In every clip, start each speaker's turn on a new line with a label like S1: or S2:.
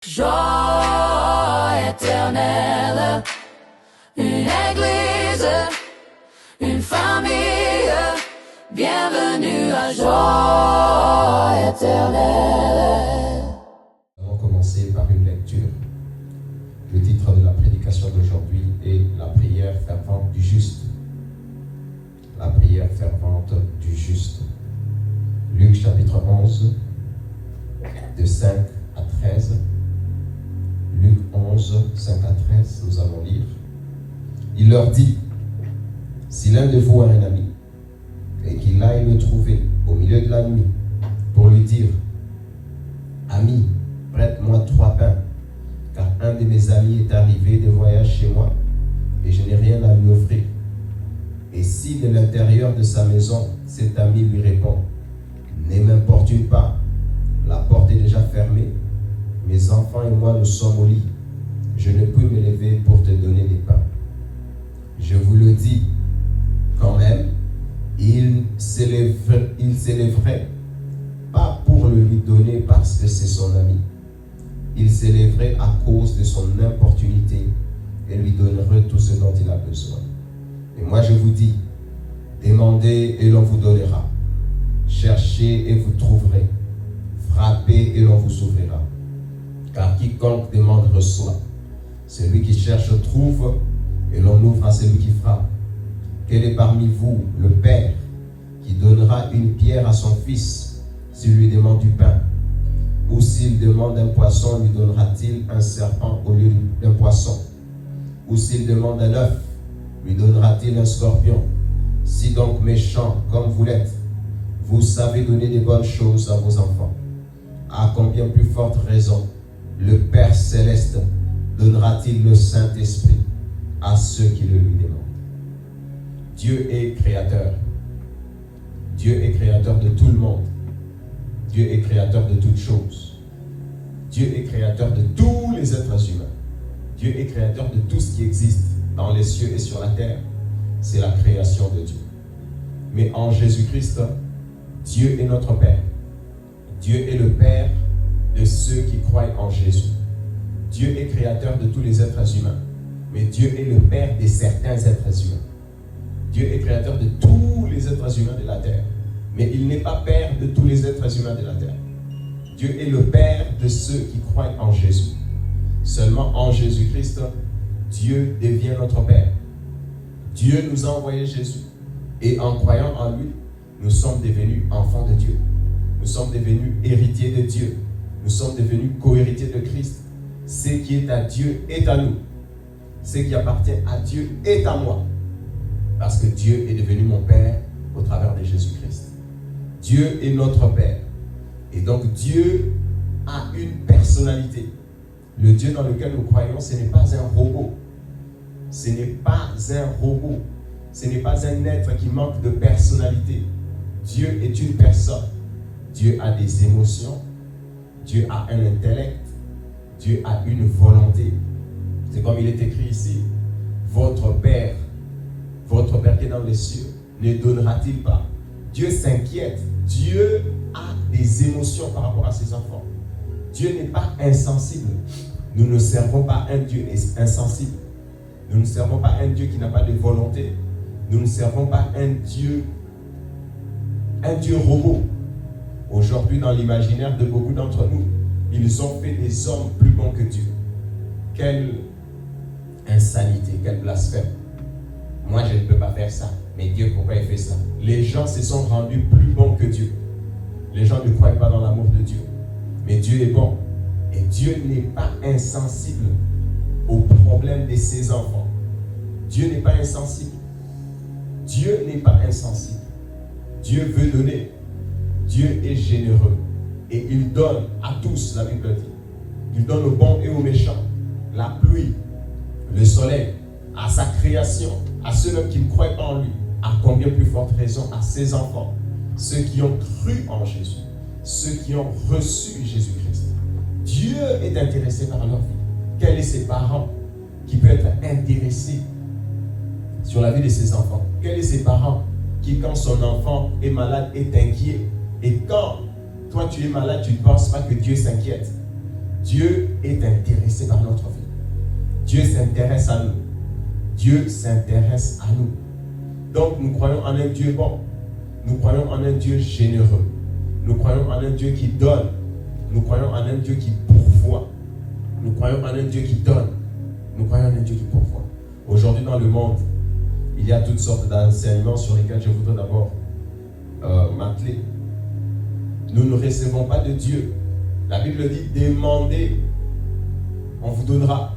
S1: Joie éternelle, une église, une famille, bienvenue à Joie éternelle.
S2: Nous allons commencer par une lecture. Le titre de la prédication d'aujourd'hui est « La prière fervente du juste ». La prière fervente du juste. Luc chapitre 11, de 5 à 13. Luc 11, 5 à 13, nous allons lire. Il leur dit, si l'un de vous a un ami, et qu'il aille le trouver au milieu de la nuit, pour lui dire, ami, prête-moi 3 pains, car un de mes amis est arrivé de voyage chez moi, et je n'ai rien à lui offrir. Et si de l'intérieur de sa maison, cet ami lui répond, ne m'importune pas, la porte est déjà fermée, mes enfants et moi nous sommes au lit, je ne peux me lever pour te donner des pains. Je vous le dis, quand même, il s'élèverait pas pour le lui donner parce que c'est son ami. Il s'élèverait à cause de son importunité et lui donnerait tout ce dont il a besoin. Et moi je vous dis, demandez et l'on vous donnera. Cherchez et vous trouverez. Frappez et l'on vous ouvrira. Car quiconque demande reçoit. Celui qui cherche trouve et l'on ouvre à celui qui frappe. Quel est parmi vous le père qui donnera une pierre à son fils s'il lui demande du pain? Ou s'il demande un poisson, lui donnera-t-il un serpent au lieu d'un poisson? Ou s'il demande un œuf, lui donnera-t-il un scorpion? Si donc méchants comme vous l'êtes, vous savez donner des bonnes choses à vos enfants, à combien plus forte raison le Père Céleste donnera-t-il le Saint-Esprit à ceux qui le lui demandent? Dieu est créateur. Dieu est créateur de tout le monde. Dieu est créateur de toutes choses. Dieu est créateur de tous les êtres humains. Dieu est créateur de tout ce qui existe dans les cieux et sur la terre. C'est la création de Dieu. Mais en Jésus-Christ, Dieu est notre Père. Dieu est le Père de ceux qui croient en Jésus. Dieu est créateur de tous les êtres humains. Mais Dieu est le Père de certains êtres humains. Dieu est créateur de tous les êtres humains de la terre. Mais il n'est pas Père de tous les êtres humains de la terre. Dieu est le Père de ceux qui croient en Jésus. Seulement en Jésus-Christ, Dieu devient notre Père. Dieu nous a envoyé Jésus. Et en croyant en lui, nous sommes devenus enfants de Dieu. Nous sommes devenus héritiers de Dieu. Nous sommes devenus co-héritiers de Christ. Ce qui est à Dieu est à nous. Ce qui appartient à Dieu est à moi. Parce que Dieu est devenu mon Père au travers de Jésus-Christ. Dieu est notre Père. Et donc Dieu a une personnalité. Le Dieu dans lequel nous croyons, ce n'est pas un robot. Ce n'est pas un robot. Ce n'est pas un être qui manque de personnalité. Dieu est une personne. Dieu a des émotions. Dieu a un intellect. Dieu a une volonté. C'est comme il est écrit ici. Votre Père qui est dans les cieux, ne donnera-t-il pas? Dieu s'inquiète. Dieu a des émotions par rapport à ses enfants. Dieu n'est pas insensible. Nous ne servons pas un Dieu insensible. Nous ne servons pas un Dieu qui n'a pas de volonté. Nous ne servons pas un Dieu robot. Aujourd'hui, dans l'imaginaire de beaucoup d'entre nous, ils ont fait des hommes plus bons que Dieu. Quelle insanité, quel blasphème. Moi, je ne peux pas faire ça. Mais Dieu, pourquoi il fait ça? Les gens se sont rendus plus bons que Dieu. Les gens ne croient pas dans l'amour de Dieu. Mais Dieu est bon. Et Dieu n'est pas insensible aux problèmes de ses enfants. Dieu n'est pas insensible. Dieu n'est pas insensible. Dieu veut donner. Dieu est généreux. Et il donne à tous, la Bible dit. Il donne aux bons et aux méchants. La pluie, le soleil, à sa création, à ceux-là qui ne croient pas en lui. À combien plus forte raison à ses enfants, ceux qui ont cru en Jésus, ceux qui ont reçu Jésus-Christ. Dieu est intéressé par leur vie. Quels sont ses parents qui peuvent être intéressés sur la vie de ses enfants? Quels sont ses parents qui, quand son enfant est malade, est inquiet? Et quand toi tu es malade, tu ne penses pas que Dieu s'inquiète. Dieu est intéressé par notre vie. Dieu s'intéresse à nous. Dieu s'intéresse à nous. Donc nous croyons en un Dieu bon. Nous croyons en un Dieu généreux. Nous croyons en un Dieu qui donne. Nous croyons en un Dieu qui pourvoit. Nous croyons en un Dieu qui donne. Nous croyons en un Dieu qui pourvoit. Aujourd'hui dans le monde, il y a toutes sortes d'enseignements sur lesquels je voudrais d'abord m'atteler. Nous ne recevons pas de Dieu. La Bible dit, demandez, on vous donnera.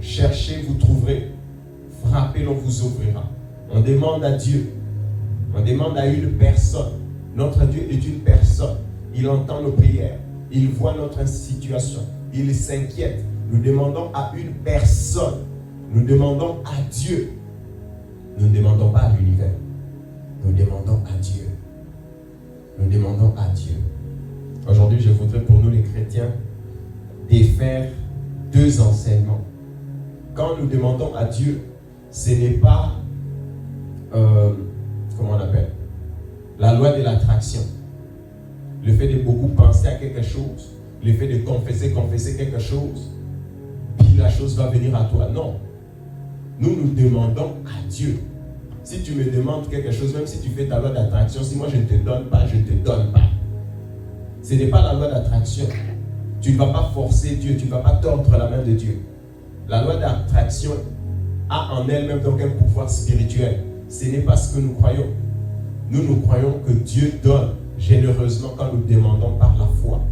S2: Cherchez, vous trouverez. Frappez, l'on vous ouvrira. On demande à Dieu. On demande à une personne. Notre Dieu est une personne. Il entend nos prières. Il voit notre situation. Il s'inquiète. Nous demandons à une personne. Nous demandons à Dieu. Nous ne demandons pas à l'univers. Nous demandons à Dieu. Nous demandons à Dieu. Aujourd'hui, je voudrais pour nous les chrétiens défaire deux enseignements. Quand nous demandons à Dieu, ce n'est pas, comment on appelle, la loi de l'attraction. Le fait de beaucoup penser à quelque chose, le fait de confesser quelque chose, puis la chose va venir à toi. Non. Nous demandons à Dieu. Si tu me demandes quelque chose, même si tu fais ta loi d'attraction, si moi je ne te donne pas, je ne te donne pas. Ce n'est pas la loi d'attraction. Tu ne vas pas forcer Dieu, tu ne vas pas tordre la main de Dieu. La loi d'attraction a en elle-même donc un pouvoir spirituel. Ce n'est pas ce que nous croyons. Nous croyons que Dieu donne généreusement quand nous demandons par la foi.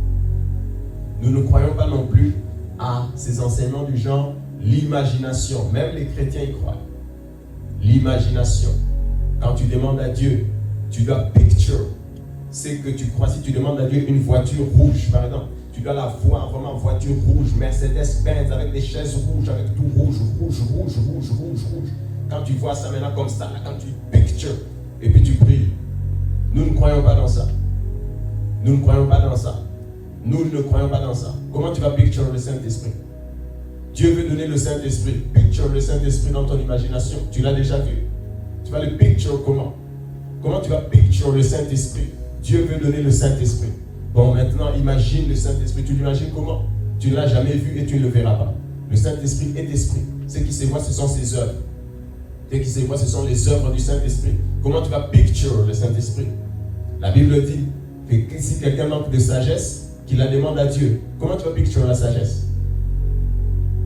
S2: Nous ne croyons pas non plus à ces enseignements du genre l'imagination. Même les chrétiens y croient. L'imagination. Quand tu demandes à Dieu, tu dois picture. C'est que tu crois. Si tu demandes à Dieu une voiture rouge, par exemple, tu dois la voir vraiment voiture rouge, Mercedes-Benz avec des chaises rouges, avec tout rouge. Quand tu vois ça maintenant comme ça, quand tu picture, et puis tu pries. Nous ne croyons pas dans ça. Nous ne croyons pas dans ça. Nous ne croyons pas dans ça. Comment tu vas picture le Saint-Esprit? Dieu veut donner le Saint-Esprit. Picture le Saint-Esprit dans ton imagination. Tu l'as déjà vu. Tu vas le picture comment? Comment tu vas picture le Saint-Esprit? Dieu veut donner le Saint-Esprit. Bon, maintenant, imagine le Saint-Esprit. Tu l'imagines comment? Tu ne l'as jamais vu et tu ne le verras pas. Le Saint-Esprit est esprit. Ce qui se voit, ce sont ses œuvres. Ce qui se voit, ce sont les œuvres du Saint-Esprit. Comment tu vas picture le Saint-Esprit? La Bible dit que si quelqu'un manque de sagesse, qu'il la demande à Dieu. Comment tu vas picture la sagesse?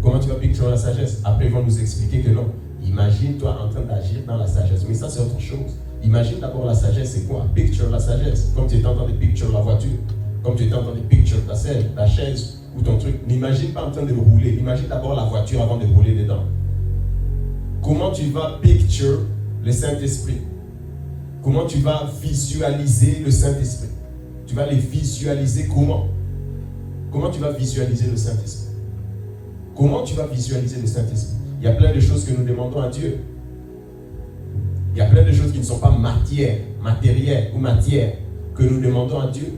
S2: Comment tu vas picture la sagesse? Après, ils vont nous expliquer que non. Imagine-toi en train d'agir dans la sagesse. Mais ça, c'est autre chose. Imagine d'abord la sagesse, c'est quoi? Picture la sagesse. Comme tu étais en train de picture la voiture. Comme tu étais en train de picture ta chaise ou ton truc. N'imagine pas en train de rouler. Imagine d'abord la voiture avant de rouler dedans. Comment tu vas picture le Saint-Esprit? Comment tu vas visualiser le Saint-Esprit? Tu vas les visualiser comment? Comment tu vas visualiser le Saint-Esprit? Comment tu vas visualiser le Saint-Esprit? Il y a plein de choses que nous demandons à Dieu. Il y a plein de choses qui ne sont pas matérielles ou matière que nous demandons à Dieu,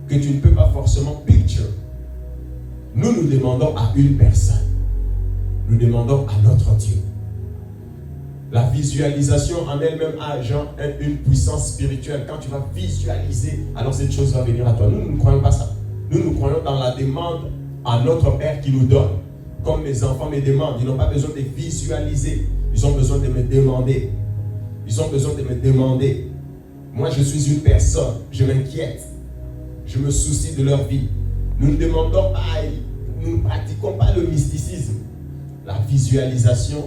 S2: que tu ne peux pas forcément picture. Nous demandons à une personne. Nous demandons à notre Dieu. La visualisation en elle-même a genre une puissance spirituelle. Quand tu vas visualiser, alors cette chose va venir à toi. Nous ne croyons pas ça. Nous croyons dans la demande à notre Père qui nous donne. Comme mes enfants me demandent, ils n'ont pas besoin de visualiser. Ils ont besoin de me demander. Ils ont besoin de me demander. Moi, je suis une personne. Je m'inquiète. Je me soucie de leur vie. Nous ne demandons pas, nous ne pratiquons pas le mysticisme. La visualisation,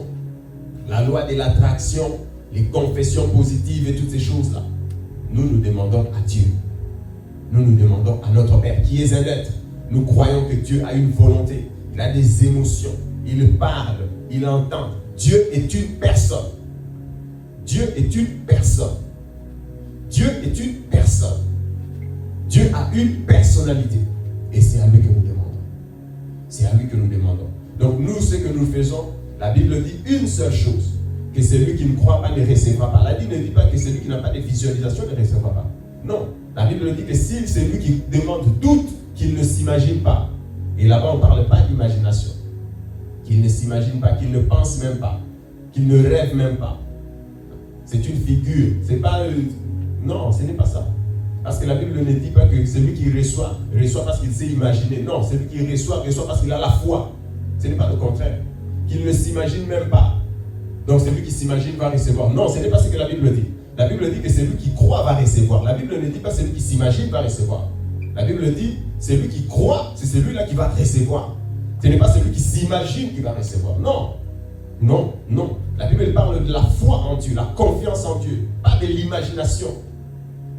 S2: la loi de l'attraction, les confessions positives et toutes ces choses-là. Nous demandons à Dieu. Nous demandons à notre Père qui est un être. Nous croyons que Dieu a une volonté. Il a des émotions. Il parle. Il entend. Dieu est une personne. Dieu est une personne. Dieu est une personne. Dieu a une personnalité. Et c'est à lui que nous demandons. C'est à lui que nous demandons. Donc nous, ce que nous faisons, la Bible dit une seule chose. Que celui qui ne croit pas ne recevra pas. La Bible ne dit pas que celui qui n'a pas de visualisation ne recevra pas. Non. La Bible dit que si celui qui demande doute, qu'il ne s'imagine pas. Et là-bas, on ne parle pas d'imagination. Qu'il ne s'imagine pas, qu'il ne pense même pas, qu'il ne rêve même pas. C'est une figure. C'est pas... Non, ce n'est pas ça. Parce que la Bible ne dit pas que celui qui reçoit parce qu'il sait imaginer. Non, celui qui reçoit parce qu'il a la foi. Ce n'est pas le contraire. Qu'il ne s'imagine même pas. Donc celui qui s'imagine va recevoir. Non, ce n'est pas ce que la Bible dit. La Bible dit que celui qui croit va recevoir. La Bible ne dit pas celui qui s'imagine va recevoir. La Bible dit celui qui croit, c'est celui-là qui va recevoir. Ce n'est pas celui qui s'imagine qui va recevoir. Non. Non, non. La Bible parle de la foi en Dieu, la confiance en Dieu, pas de l'imagination.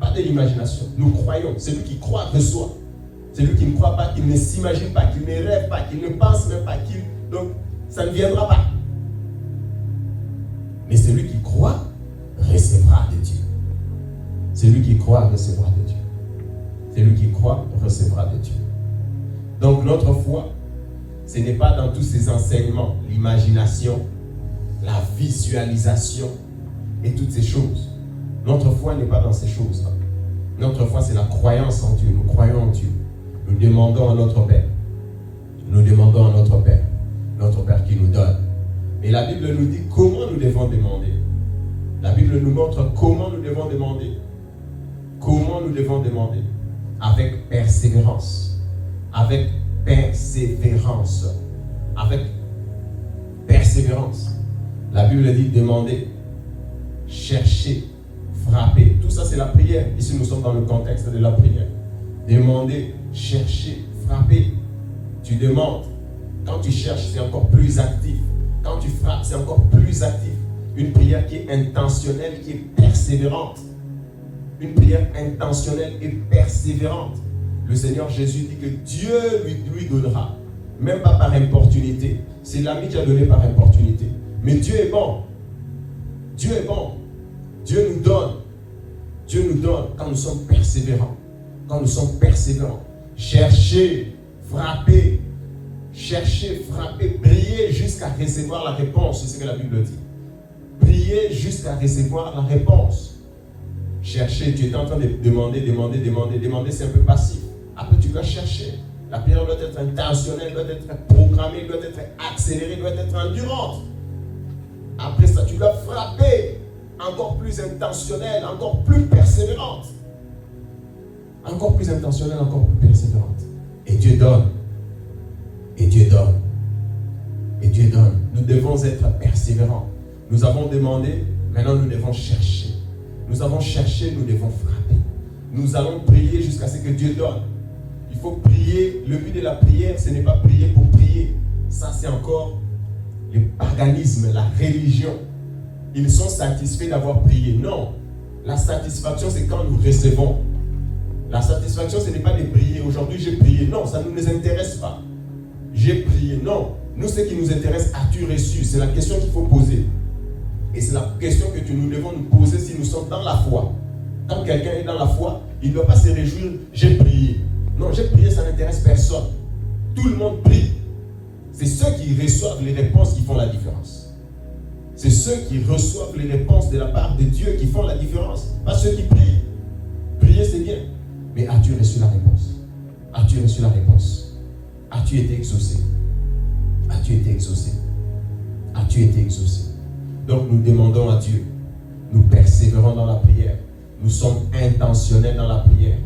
S2: Pas de l'imagination. Nous croyons. Celui qui croit reçoit. Celui qui ne croit pas, qui ne s'imagine pas, qui ne rêve pas, qui ne pense même pas, donc ça ne viendra pas. Mais celui qui croit recevra de Dieu. Celui qui croit recevra de Dieu. Celui qui croit recevra de Dieu. Donc notre foi, ce n'est pas dans tous ces enseignements, l'imagination, la visualisation et toutes ces choses. Notre foi n'est pas dans ces choses-là. Notre foi, c'est la croyance en Dieu. Nous croyons en Dieu. Nous demandons à notre Père. Nous demandons à notre Père. Notre Père qui nous donne. Mais la Bible nous dit comment nous devons demander. La Bible nous montre comment nous devons demander. Comment nous devons demander. Avec persévérance. Avec persévérance. Avec persévérance. La Bible dit demander, chercher, frapper. Tout ça, c'est la prière. Ici, nous sommes dans le contexte de la prière. Demander, chercher, frapper. Tu demandes. Quand tu cherches, c'est encore plus actif. Quand tu frappes, c'est encore plus actif. Une prière qui est intentionnelle, qui est persévérante. Une prière intentionnelle et persévérante. Le Seigneur Jésus dit que Dieu lui donnera. Même pas par importunité. C'est l'ami qui a donné par importunité. Mais Dieu est bon. Dieu est bon. Dieu nous donne. Dieu nous donne quand nous sommes persévérants. Quand nous sommes persévérants. Cherchez, frappez. Cherchez, frappez, priez jusqu'à recevoir la réponse. C'est ce que la Bible dit. Priez jusqu'à recevoir la réponse. Cherchez, tu es en train de demander, c'est un peu passif. Après, tu dois chercher. La prière doit être intentionnelle, doit être programmée, doit être accélérée, doit être endurante. Après ça, tu dois frapper, encore plus intentionnelle, encore plus persévérante. Encore plus intentionnelle, encore plus persévérante. Et Dieu donne. Et Dieu donne. Et Dieu donne. Nous devons être persévérants. Nous avons demandé, maintenant nous devons chercher. Nous avons cherché, nous devons frapper. Nous allons prier jusqu'à ce que Dieu donne. Il faut prier. Le but de la prière, ce n'est pas prier pour prier. Ça, c'est encore le paganisme, la religion. Ils sont satisfaits d'avoir prié. Non. La satisfaction, c'est quand nous recevons. La satisfaction, ce n'est pas de prier. Aujourd'hui, j'ai prié. Non, ça ne nous intéresse pas. J'ai prié. Non. Nous, ce qui nous intéresse, as-tu reçu? C'est la question qu'il faut poser. Et c'est la question que nous devons nous poser si nous sommes dans la foi. Quand quelqu'un est dans la foi, il ne doit pas se réjouir, j'ai prié. Non, j'ai prié, ça n'intéresse personne. Tout le monde prie. C'est ceux qui reçoivent les réponses qui font la différence. C'est ceux qui reçoivent les réponses de la part de Dieu qui font la différence. Pas ceux qui prient. Prier, c'est bien. Mais as-tu reçu la réponse? As-tu reçu la réponse? As-tu été exaucé? As-tu été exaucé? As-tu été exaucé? Donc nous demandons à Dieu. Nous persévérons dans la prière. Nous sommes intentionnels dans la prière.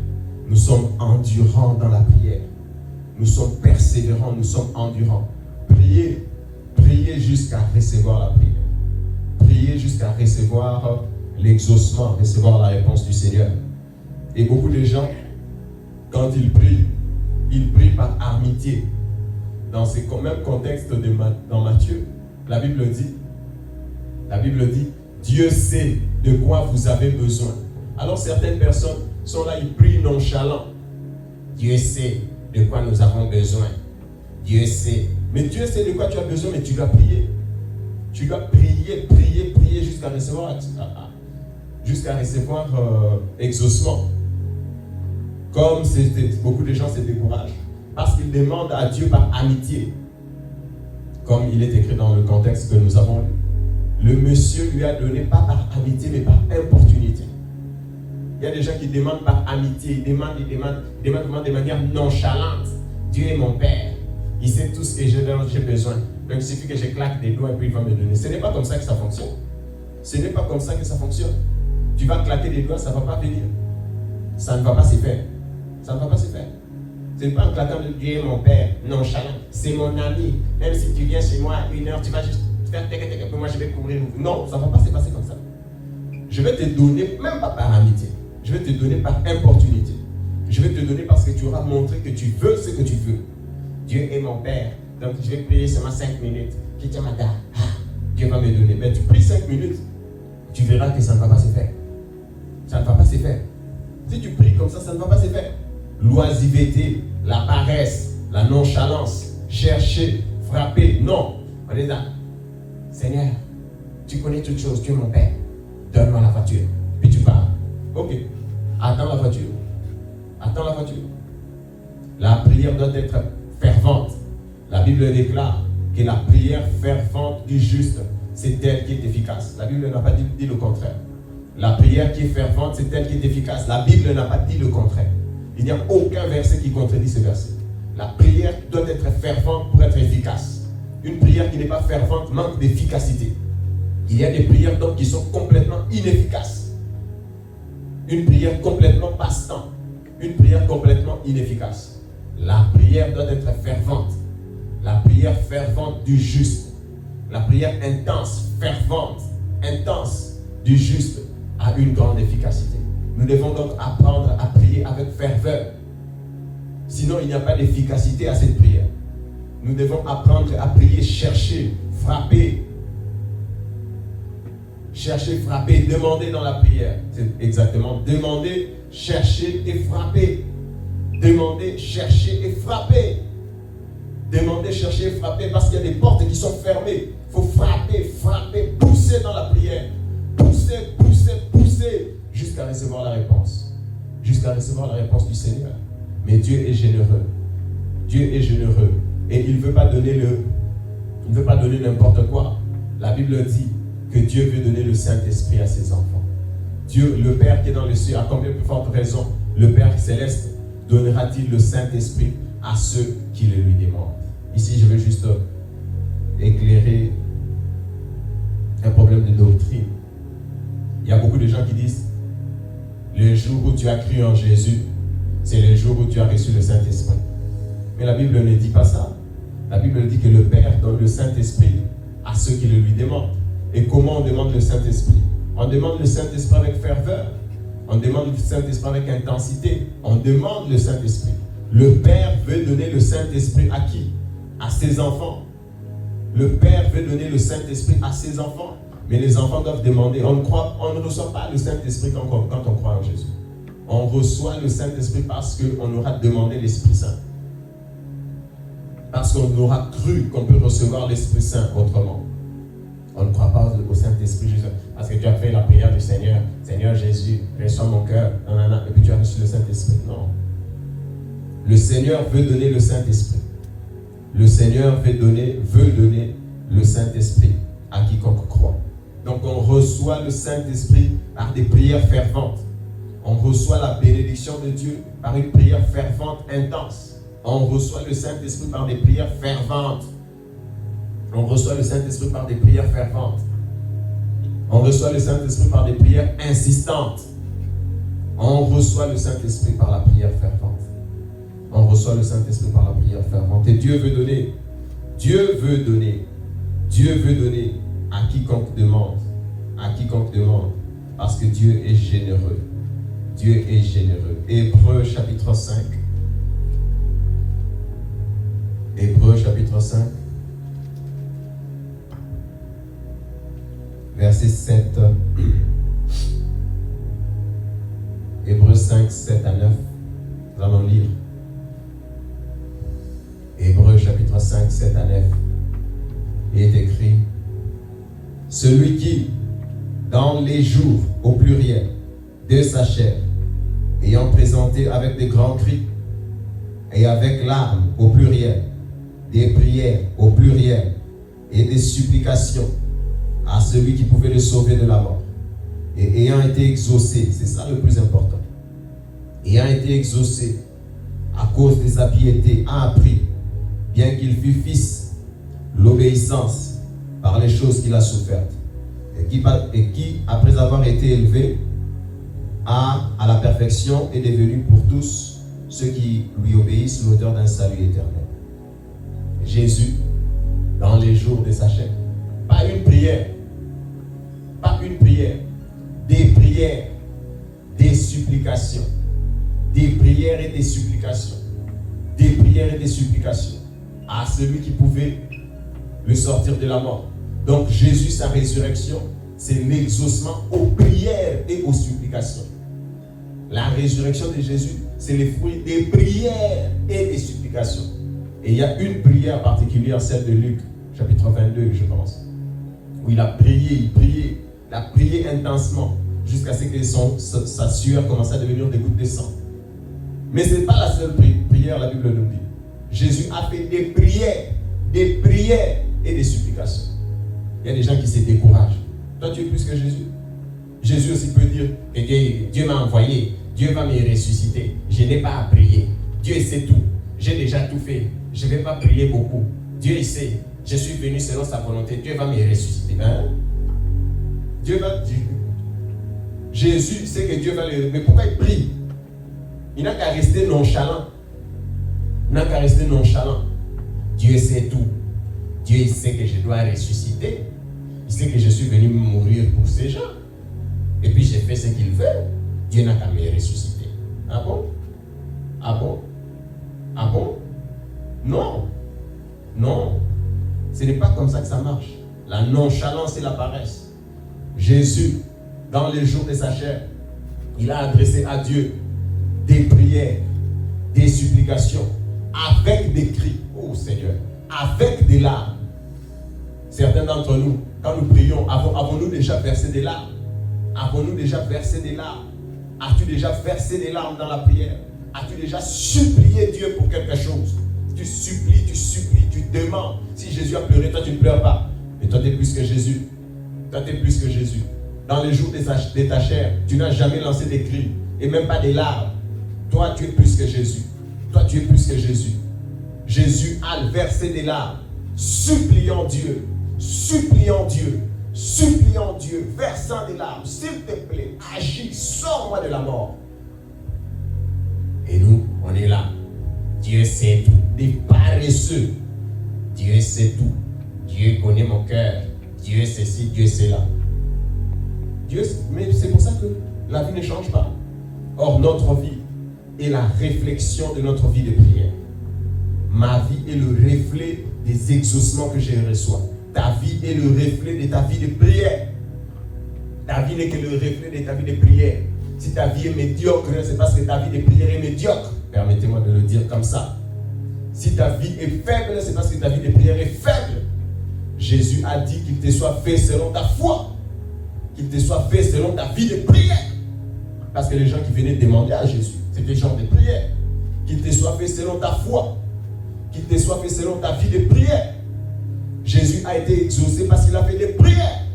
S2: Nous sommes endurants dans la prière. Nous sommes persévérants, nous sommes endurants. Priez, priez jusqu'à recevoir la prière. Priez jusqu'à recevoir l'exaucement, recevoir la réponse du Seigneur. Et beaucoup de gens, quand ils prient par amitié. Dans ce même contexte dans Matthieu, la Bible dit, Dieu sait de quoi vous avez besoin. Alors certaines personnes sont là, ils prient nonchalant. Dieu sait de quoi nous avons besoin. Dieu sait. Mais Dieu sait de quoi tu as besoin, mais tu dois prier. Tu dois prier jusqu'à recevoir exaucement. Comme beaucoup de gens se découragent. Parce qu'ils demandent à Dieu par amitié. Comme il est écrit dans le contexte que nous avons lu. Le monsieur lui a donné pas par amitié, mais par importunité. Il y a des gens qui demandent par amitié, ils demandent de manière nonchalante. Dieu est mon Père. Il sait tout ce que j'ai besoin. Donc il suffit que je claque des doigts et puis il va me donner. Ce n'est pas comme ça que ça fonctionne. Ce n'est pas comme ça que ça fonctionne. Tu vas claquer des doigts, ça ne va pas venir. ça ne va pas se faire. Ça ne va pas se faire. Ce n'est pas en claquant de Dieu mon père, nonchalant. C'est mon ami. Même si tu viens chez moi à 1h, tu vas juste faire tek, puis moi je vais couvrir. Non, ça ne va pas se passer comme ça. Je vais te donner, même pas par amitié, je vais te donner par importunité. Je vais te donner parce que tu auras montré que tu veux ce que tu veux. Dieu est mon père, donc je vais prier seulement 5 minutes. Dieu va me donner. Mais tu pries 5 minutes, tu verras que ça ne va pas se faire. Ça ne va pas se faire. Si tu pries comme ça ne va pas se faire. L'oisiveté, la paresse, la nonchalance, chercher, frapper. Non, on est là. Seigneur, tu connais toutes choses, tu es mon père. Donne-moi la voiture. Puis tu pars. Ok. Attends la voiture. Attends la voiture. La prière doit être fervente. La Bible déclare que la prière fervente du juste, c'est elle qui est efficace. La Bible n'a pas dit le contraire. La prière qui est fervente, c'est elle qui est efficace. La Bible n'a pas dit le contraire. Il n'y a aucun verset qui contredit ce verset. La prière doit être fervente pour être efficace. Une prière qui n'est pas fervente manque d'efficacité. Il y a des prières donc qui sont complètement inefficaces. Une prière complètement passe-temps. Une prière complètement inefficace. La prière doit être fervente. La prière fervente du juste. La prière intense, fervente, intense du juste a une grande efficacité. Nous devons donc apprendre à prier avec ferveur. Sinon, il n'y a pas d'efficacité à cette prière. Nous devons apprendre à prier, chercher, frapper. Chercher, frapper, demander dans la prière. C'est exactement demander, chercher et frapper. Demander, chercher et frapper. Demander, chercher et frapper parce qu'il y a des portes qui sont fermées. Il faut frapper, frapper, pousser dans la prière. Pousser, pousser, pousser jusqu'à recevoir la réponse. Jusqu'à recevoir la réponse du Seigneur. Mais Dieu est généreux. Dieu est généreux. Et il ne veut pas donner n'importe quoi. La Bible dit que Dieu veut donner le Saint-Esprit à ses enfants. Dieu, le Père qui est dans le ciel, à combien plus forte raison, le Père céleste donnera-t-il le Saint-Esprit à ceux qui le lui demandent. Ici, je veux juste éclairer un problème de doctrine. Il y a beaucoup de gens qui disent le jour où tu as cru en Jésus, c'est le jour où tu as reçu le Saint-Esprit. Mais la Bible ne dit pas ça. La Bible dit que le Père donne le Saint-Esprit à ceux qui le lui demandent. Et comment on demande le Saint-Esprit? On demande le Saint-Esprit avec ferveur. On demande le Saint-Esprit avec intensité. On demande le Saint-Esprit. Le Père veut donner le Saint-Esprit à qui? À ses enfants. Le Père veut donner le Saint-Esprit à ses enfants. Mais les enfants doivent demander. On ne reçoit pas le Saint-Esprit quand on croit en Jésus. On reçoit le Saint-Esprit parce qu'on aura demandé l'Esprit Saint. Parce qu'on aura cru qu'on peut recevoir l'Esprit Saint autrement. On ne croit pas au Saint-Esprit juste parce que tu as fait la prière du Seigneur. Seigneur Jésus, reçois mon cœur. Et puis tu as reçu le Saint-Esprit. Non. Le Seigneur veut donner le Saint-Esprit. Le Seigneur veut donner le Saint-Esprit à quiconque croit. Donc on reçoit le Saint-Esprit par des prières ferventes. On reçoit la bénédiction de Dieu par une prière fervente, intense. On reçoit le Saint-Esprit par des prières ferventes. On reçoit le Saint-Esprit par des prières ferventes. On reçoit le Saint-Esprit par des prières insistantes. On reçoit le Saint-Esprit par la prière fervente. On reçoit le Saint-Esprit par la prière fervente. Et Dieu veut donner. Dieu veut donner. Dieu veut donner à quiconque demande. À quiconque demande. Parce que Dieu est généreux. Dieu est généreux. Hébreux chapitre 5. Hébreux chapitre 5. Verset 7. Hébreux 5, 7 à 9. Nous allons lire. Hébreux chapitre 5, 7 à 9. Il est écrit: celui qui, dans les jours au pluriel de sa chair, ayant présenté avec des grands cris et avec larmes au pluriel, des prières au pluriel et des supplications à celui qui pouvait le sauver de la mort, et ayant été exaucé, c'est ça le plus important, ayant été exaucé à cause de sa piété, a appris, bien qu'il fût fils, l'obéissance par les choses qu'il a souffertes, et qui, après avoir été élevé, à la perfection est devenu pour tous ceux qui lui obéissent l'auteur d'un salut éternel. Jésus, dans les jours de sa chair, pas une prière, des prières, des supplications, des prières et des supplications, des prières et des supplications à celui qui pouvait le sortir de la mort. Donc Jésus, sa résurrection, c'est l'exaucement aux prières et aux supplications. La résurrection de Jésus, c'est le fruit des prières et des supplications. Et il y a une prière particulière, celle de Luc, chapitre 22, je pense, où il a prié, il a prié intensement, jusqu'à ce que sa sueur commence à devenir des gouttes de sang. Mais ce n'est pas la seule prière, la Bible nous dit. Jésus a fait des prières et des supplications. Il y a des gens qui se découragent. Toi, tu es plus que Jésus. Jésus aussi peut dire que Dieu m'a envoyé, Dieu va me ressusciter. Je n'ai pas à prier. Dieu sait tout. J'ai déjà tout fait. Je ne vais pas prier beaucoup. Dieu sait. Je suis venu selon sa volonté. Dieu va me ressusciter. Hein? Dieu va dire. Jésus sait que Dieu va le... Mais pourquoi il prie? Il n'a qu'à rester nonchalant. Dieu sait tout. Dieu sait que je dois ressusciter. Il sait que je suis venu mourir pour ces gens. Et puis j'ai fait ce qu'il veut. Dieu n'a qu'à me ressusciter. Ah bon? Ah bon? Ah bon? Non. Non. Ce n'est pas comme ça que ça marche. La nonchalance et la paresse. Jésus, dans les jours de sa chair, il a adressé à Dieu des prières, des supplications, avec des cris. Oh Seigneur, avec des larmes. Certains d'entre nous, quand nous prions, avons-nous déjà versé des larmes? Avons-nous déjà versé des larmes? As-tu déjà versé des larmes dans la prière? As-tu déjà supplié Dieu pour quelque chose? Tu supplies, tu demandes. Si Jésus a pleuré, toi tu ne pleures pas. Mais toi tu es plus que Jésus. Toi tu es plus que Jésus. Dans les jours de ta chair, tu n'as jamais lancé des cris et même pas des larmes. Toi tu es plus que Jésus. Toi tu es plus que Jésus. Jésus a versé des larmes, suppliant Dieu, versant des larmes. S'il te plaît, agis, sors-moi de la mort. Et nous, on est là. Dieu sait tout. Des paresseux. Dieu sait tout. Dieu connaît mon cœur. Dieu sait ci, Dieu sait là. Mais c'est pour ça que la vie ne change pas. Or, notre vie est la réflexion de notre vie de prière. Ma vie est le reflet des exaucements que je reçois. Ta vie est le reflet de ta vie de prière. Ta vie n'est que le reflet de ta vie de prière. Si ta vie est médiocre, c'est parce que ta vie de prière est médiocre. Permettez-moi de le dire comme ça. Si ta vie est faible, c'est parce que ta vie de prière est faible. Jésus a dit qu'il te soit fait selon ta foi. Qu'il te soit fait selon ta vie de prière. Parce que les gens qui venaient demander à Jésus, c'était le genre de prière. Qu'il te soit fait selon ta foi. Qu'il te soit fait selon ta vie de prière. Jésus a été exaucé parce qu'il a fait des prières.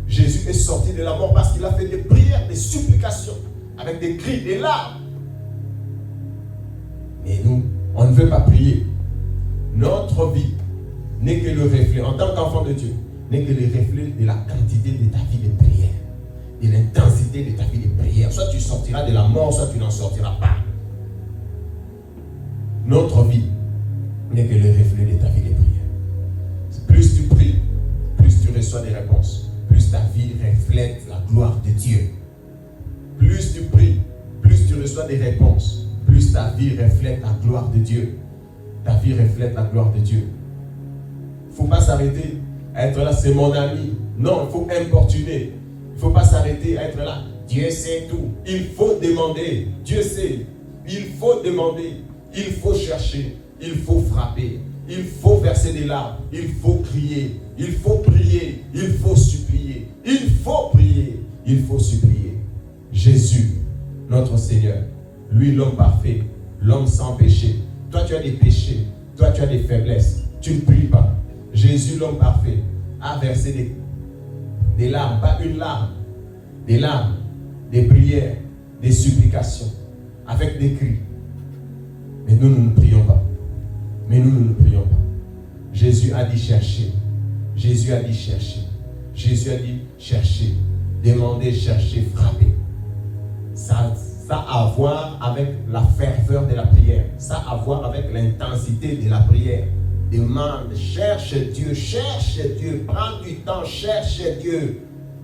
S2: Jésus est sorti de la mort parce qu'il a fait des prières, des supplications, avec des cris, des larmes. Mais nous, on ne veut pas prier. Notre vie n'est que le reflet, en tant qu'enfant de Dieu, n'est que le reflet de la quantité de ta vie de prière, de l'intensité de ta vie de prière. Soit tu sortiras de la mort, soit tu n'en sortiras pas. Notre vie n'est que le reflet de ta vie de prière. Plus tu pries, plus tu reçois des réponses. Plus ta vie reflète la gloire de Dieu. Plus tu pries, plus tu reçois des réponses. Plus ta vie reflète la gloire de Dieu. Ta vie reflète la gloire de Dieu. Il ne faut pas s'arrêter à être là, c'est mon ami. Non, il faut importuner. Il ne faut pas s'arrêter à être là. Dieu sait tout. Il faut demander. Dieu sait. Il faut demander. Il faut chercher. Il faut frapper. Il faut verser des larmes. Il faut crier. Il faut prier. Il faut supplier. Il faut prier. Il faut supplier. Jésus, notre Seigneur, lui l'homme parfait, l'homme sans péché. Toi tu as des péchés. Toi tu as des faiblesses. Tu ne pries pas. Jésus, l'homme parfait, a versé des larmes, pas une larme, des larmes, des prières, des supplications, avec des cris. Mais nous ne prions pas. Mais nous ne prions pas. Jésus a dit chercher. Jésus a dit chercher. Jésus a dit chercher. Demander, chercher, frapper. Ça a à voir avec la ferveur de la prière. Ça a à voir avec l'intensité de la prière. Demande, cherche Dieu, prends du temps, cherche Dieu.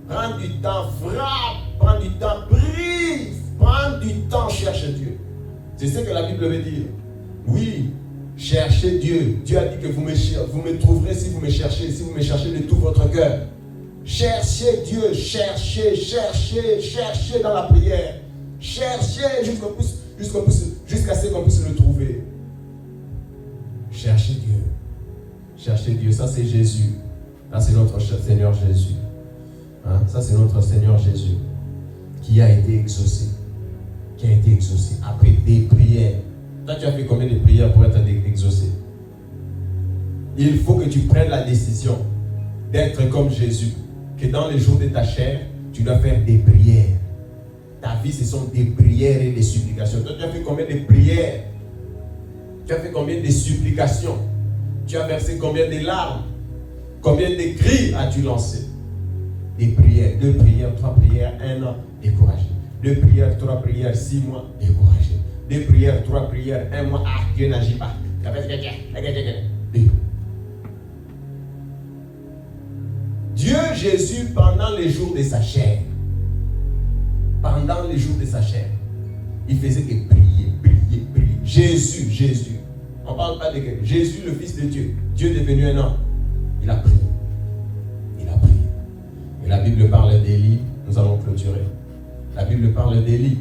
S2: Prends du temps, frappe, prends du temps, prie, prends du temps, cherche Dieu. C'est ce que la Bible veut dire. Oui, cherchez Dieu. Dieu a dit que vous me trouverez si vous me cherchez de tout votre cœur. Cherchez Dieu, cherchez dans la prière. Cherchez jusqu'à ce qu'on puisse le trouver. Cherchez Dieu. Cherchez Dieu. Ça, c'est Jésus. Ça, c'est notre Seigneur Jésus. Hein? Ça, c'est notre Seigneur Jésus qui a été exaucé. Après des prières. Toi, tu as fait combien de prières pour être exaucé? Il faut que tu prennes la décision d'être comme Jésus. Que dans les jours de ta chair, tu dois faire des prières. Ta vie, ce sont des prières et des supplications. Toi, tu as fait combien de prières? Tu as fait combien de supplications? Tu as versé combien de larmes? Combien de cris as-tu lancé? Des prières, 2 prières, 3 prières, 1 an, découragé. 2 prières, 3 prières, 6 mois, découragé. 2 prières, 3 prières, 1 mois, Dieu n'agit pas. Dieu Jésus, pendant les jours de sa chair, il faisait que prier. Jésus. On ne parle pas de quelqu'un. Jésus, le Fils de Dieu. Dieu devenu un homme. Il a prié. Et la Bible parle d'Élie. Nous allons clôturer. La Bible parle d'Élie,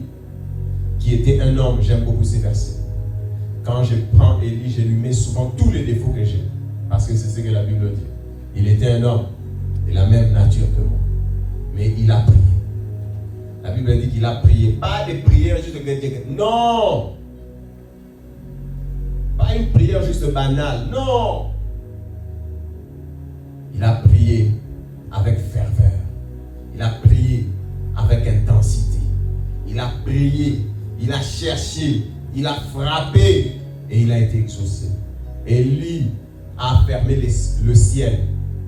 S2: qui était un homme. J'aime beaucoup ces versets. Quand je prends Élie, je lui mets souvent tous les défauts que j'ai. Parce que c'est ce que la Bible dit. Il était un homme de la même nature que moi. Mais il a prié. La Bible dit qu'il a prié. Pas des prières juste de... Non! Pas une prière juste banale. Non! Il a prié avec ferveur. Il a prié avec intensité. Il a prié. Il a cherché. Il a frappé. Et il a été exaucé. Élie a fermé le ciel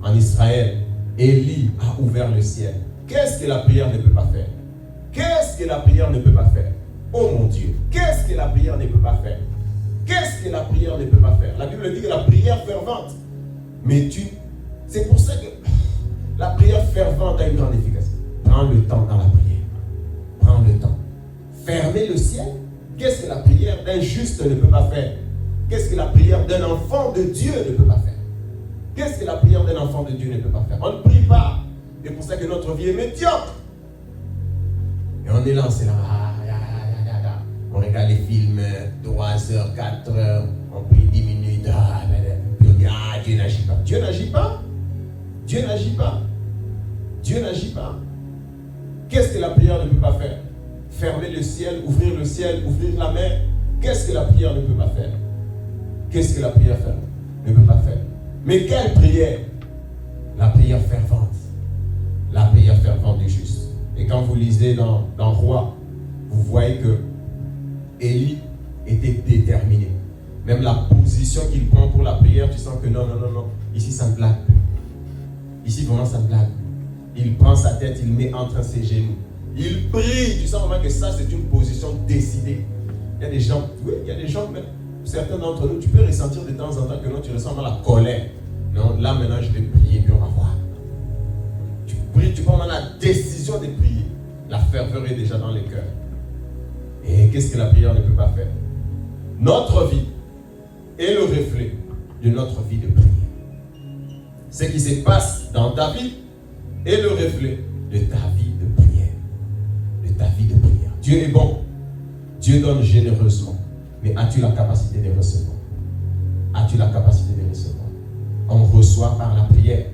S2: en Israël. Élie a ouvert le ciel. Qu'est-ce que la prière ne peut pas faire? Qu'est-ce que la prière ne peut pas faire? Oh mon Dieu, qu'est-ce que la prière ne peut pas faire? Qu'est-ce que la prière ne peut pas faire? La Bible dit que la prière fervente. Mais c'est pour ça que la prière fervente a une grande efficacité. Prends le temps dans la prière. Prends le temps. Fermer le ciel. Qu'est-ce que la prière d'un juste ne peut pas faire? Qu'est-ce que la prière d'un enfant de Dieu ne peut pas faire? Qu'est-ce que la prière d'un enfant de Dieu ne peut pas faire? On ne prie pas. C'est pour ça que notre vie est médiocre. Et on est là, c'est là. On regarde les films 3 heures, 4 heures, on prie 10 minutes. Puis on dit, Dieu n'agit pas. Dieu n'agit pas. Dieu n'agit pas. Dieu n'agit pas. Qu'est-ce que la prière ne peut pas faire? Fermer le ciel, ouvrir la mer. Qu'est-ce que la prière ne peut pas faire? Qu'est-ce que la prière ne peut pas faire? Mais quelle prière? La prière fervente. La prière fervente du juste. Et quand vous lisez dans Roi, vous voyez que Élie était déterminé. Même la position qu'il prend pour la prière, tu sens que non. Ici, ça ne blague plus. Ici, vraiment, ça ne blague plus. Il prend sa tête, il met entre ses genoux. Il prie. Tu sens vraiment que ça, c'est une position décidée. Il y a des gens, même certains d'entre nous, tu peux ressentir de temps en temps que non, tu ressens mal la colère. Non, là, maintenant, je vais prier, puis on va voir. Tu pries, tu prends la décision de prier. La ferveur est déjà dans les cœurs. Et qu'est-ce que la prière ne peut pas faire? Notre vie est le reflet de notre vie de prière. Ce qui se passe dans ta vie est le reflet de ta vie de prière. De ta vie de prière. Dieu est bon. Dieu donne généreusement. Mais as-tu la capacité de recevoir? As-tu la capacité de recevoir? On reçoit par la prière.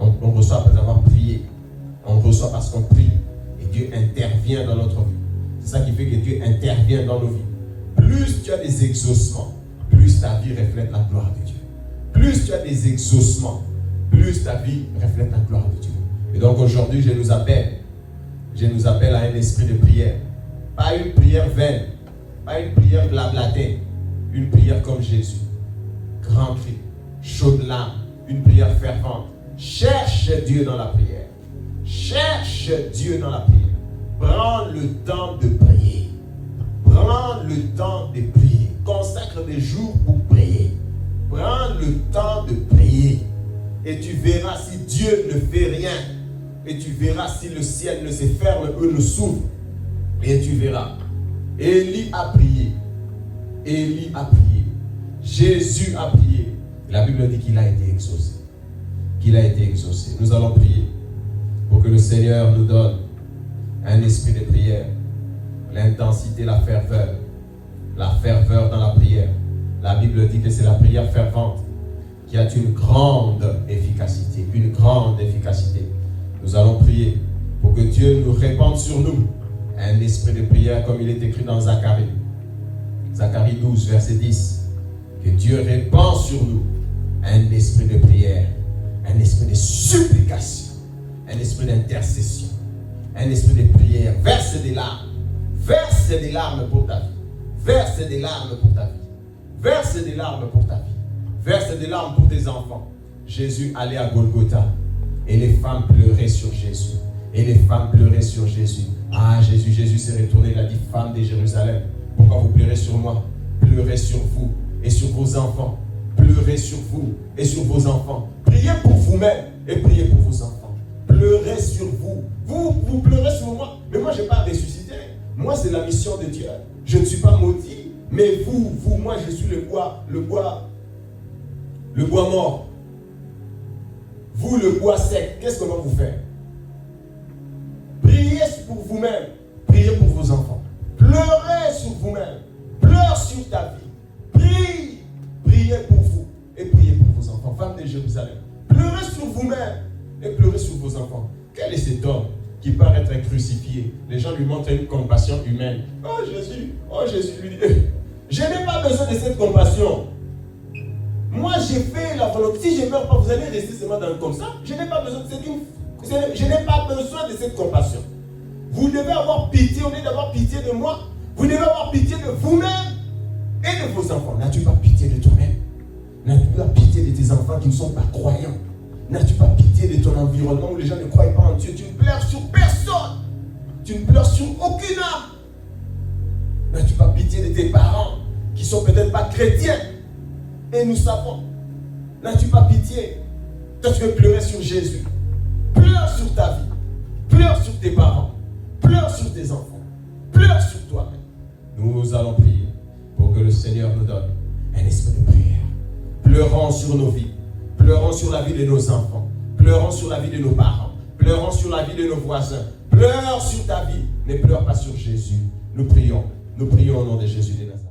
S2: On reçoit après avoir prié. On reçoit parce qu'on prie. Et Dieu intervient dans notre vie. C'est ça qui fait que Dieu intervient dans nos vies. Plus tu as des exaucements, plus ta vie reflète la gloire de Dieu. Plus tu as des exaucements, plus ta vie reflète la gloire de Dieu. Et donc aujourd'hui, je nous appelle à un esprit de prière. Pas une prière vaine, pas une prière blablatée, une prière comme Jésus. Grand cri, chaude larme, une prière fervente. Cherche Dieu dans la prière. Cherche Dieu dans la prière. Prends le temps de prier. Prends le temps de prier. Consacre des jours pour prier. Prends le temps de prier. Et tu verras si Dieu ne fait rien. Et tu verras si le ciel ne se ferme ou ne s'ouvre. Et tu verras. Élie a prié. Élie a prié. Jésus a prié. La Bible dit qu'il a été exaucé. Qu'il a été exaucé. Nous allons prier pour que le Seigneur nous donne un esprit de prière, l'intensité, la ferveur dans la prière. La Bible dit que c'est la prière fervente qui a une grande efficacité, Nous allons prier pour que Dieu nous répande sur nous un esprit de prière comme il est écrit dans Zacharie. Zacharie 12, verset 10. Que Dieu répand sur nous un esprit de prière, un esprit de supplication, un esprit d'intercession, un esprit de prière. Verse des larmes. Verse des larmes pour ta vie. Verse des larmes pour ta vie. Verse des larmes pour ta vie. Verse des larmes pour tes enfants. Jésus allait à Golgotha et les femmes pleuraient sur Jésus. Et les femmes pleuraient sur Jésus. Ah, Jésus s'est retourné, il a dit, femmes de Jérusalem, pourquoi vous pleurez sur moi? Pleurez sur vous et sur vos enfants. Pleurez sur vous et sur vos enfants. Priez pour vous-même et priez pour vos enfants. Pleurez sur vous. Vous pleurez sur moi. Mais moi, je n'ai pas ressuscité. Moi, c'est la mission de Dieu. Je ne suis pas maudit. Mais moi, je suis le bois mort. Vous, le bois sec. Qu'est-ce qu'on va vous faire? Priez pour vous-même. Priez pour vos enfants. Pleurez sur vous-même. Pleure sur ta vie. Priez pour vous et priez pour vos enfants. Femmes de Jérusalem, pleurez sur vous-même et pleurez sur vos enfants. Quel est cet homme qui part être crucifié? Les gens lui montrent une compassion humaine. Oh Jésus lui dit, je n'ai pas besoin de cette compassion. Moi j'ai fait la volonté. Si je ne meurs pas, vous allez rester seulement comme ça. Je n'ai pas besoin de cette compassion. Vous devez avoir pitié, au lieu d'avoir pitié de moi, vous devez avoir pitié de vous-même et de vos enfants. N'as-tu pas pitié de toi-même? N'as-tu pas pitié de tes enfants qui ne sont pas croyants? N'as-tu pas pitié de ton environnement où les gens ne croient pas en Dieu? Tu ne pleures sur personne. Tu ne pleures sur aucune âme. N'as-tu pas pitié de tes parents qui ne sont peut-être pas chrétiens? Et nous savons. N'as-tu pas pitié? Toi, tu veux pleurer sur Jésus. Pleure sur ta vie. Pleure sur tes parents. Pleure sur tes enfants. Pleure sur toi-même. Nous allons prier pour que le Seigneur nous donne un esprit de prière. Pleurons sur nos vies. Pleurons sur la vie de nos enfants. Pleurons sur la vie de nos parents. Pleurons sur la vie de nos voisins. Pleure sur ta vie. Ne pleure pas sur Jésus. Nous prions au nom de Jésus de Nazareth.